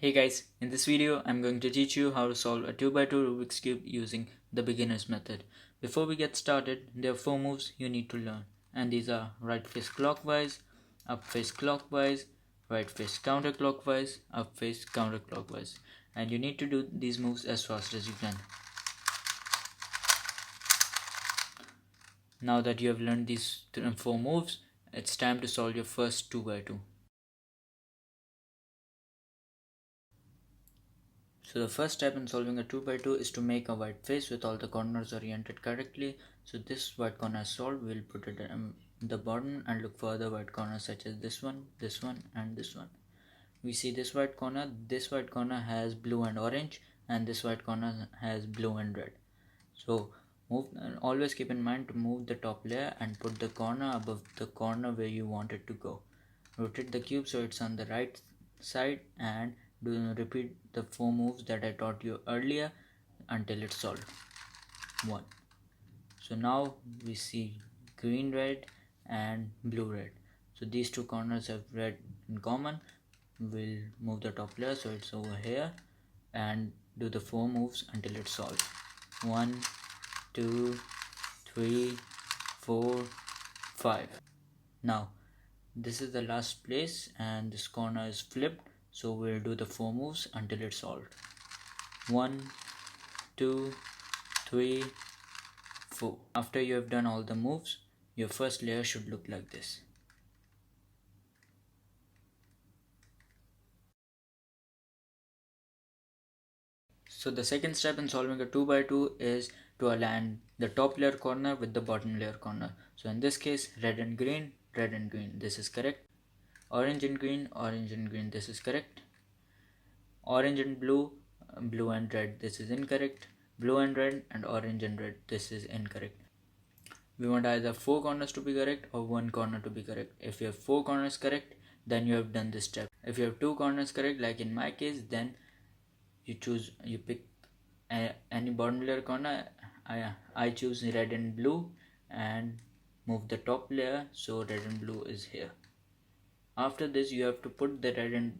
Hey guys, in this video I'm going to teach you how to solve a 2x2 Rubik's Cube using the beginner's method. Before we get started, there are 4 moves you need to learn, and these are right face clockwise, up face clockwise, right face counterclockwise, up face counterclockwise, and you need to do these moves as fast as you can. Now that you have learned these 4 moves, it's time to solve your first 2x2. So the first step in solving a 2x2 is to make a white face with all the corners oriented correctly. So this white corner is solved. We'll put it in the bottom and look for other white corners such as this one, and this one. We see this white corner has blue and orange, and this white corner has blue and red. So always keep in mind to move the top layer and put the corner above the corner where you want it to go. Rotate the cube so it's on the right side and repeat the 4 moves that I taught you earlier until it's solved. 1. So now we see green red and blue red. So these two corners have red in common. We'll move the top layer so it's over here and do the 4 moves until it's solved. 1, 2, 3, 4, 5. Now this is the last place and this corner is flipped, so we'll do the 4 moves until it's solved. 1, 2, 3, 4. After you have done all the moves, your first layer should look like this. So the second step in solving a 2x2 is to align the top layer corner with the bottom layer corner. So in this case, red and green, this is correct. Orange and green, this is correct. Orange and blue, blue and red, this is incorrect. Blue and red and orange and red, this is incorrect. We want either 4 corners to be correct or 1 corner to be correct. If you have 4 corners correct, then you have done this step. If you have 2 corners correct, like in my case, then you pick any bottom layer corner. I choose red and blue and move the top layer so red and blue is here. After this, you have to put the red and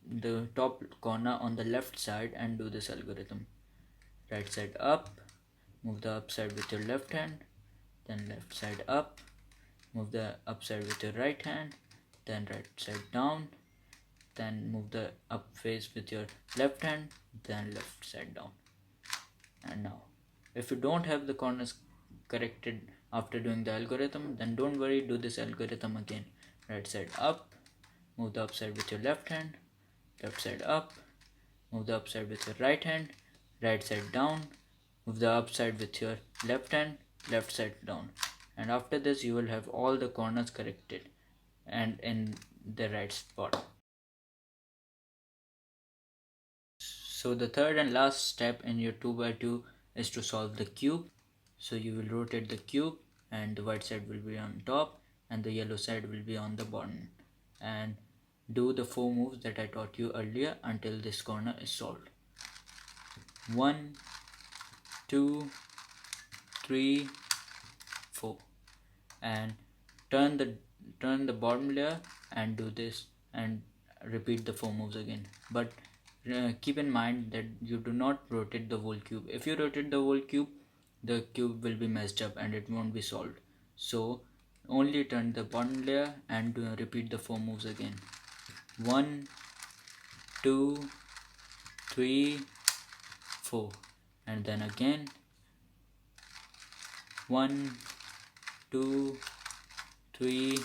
the top corner on the left side and do this algorithm. Right side up, move the up side with your left hand, then left side up, move the up side with your right hand, then right side down, then move the up face with your left hand, then left side down. And now if you don't have the corners corrected after doing the algorithm, then don't worry, do this algorithm again. Right side up, move the up side with your left hand, left side up, move the up side with your right hand, right side down, move the up side with your left hand, left side down. And after this you will have all the corners corrected and in the right spot. So the third and last step in your 2x2 is to solve the cube. So you will rotate the cube and the white side will be on top and the yellow side will be on the bottom, and do the 4 moves that I taught you earlier until this corner is solved. 1, 2, 3, 4, and turn the bottom layer and do this and repeat the 4 moves again. But keep in mind that you do not rotate the whole cube. If you rotate the whole cube, the cube will be messed up and it won't be solved. So only turn the bottom layer and repeat the 4 moves again. 1, 2, 3, 4, and then again 1, 2, 3,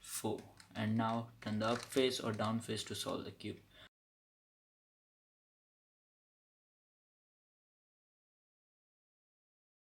4, and now turn the up face or down face to solve the cube.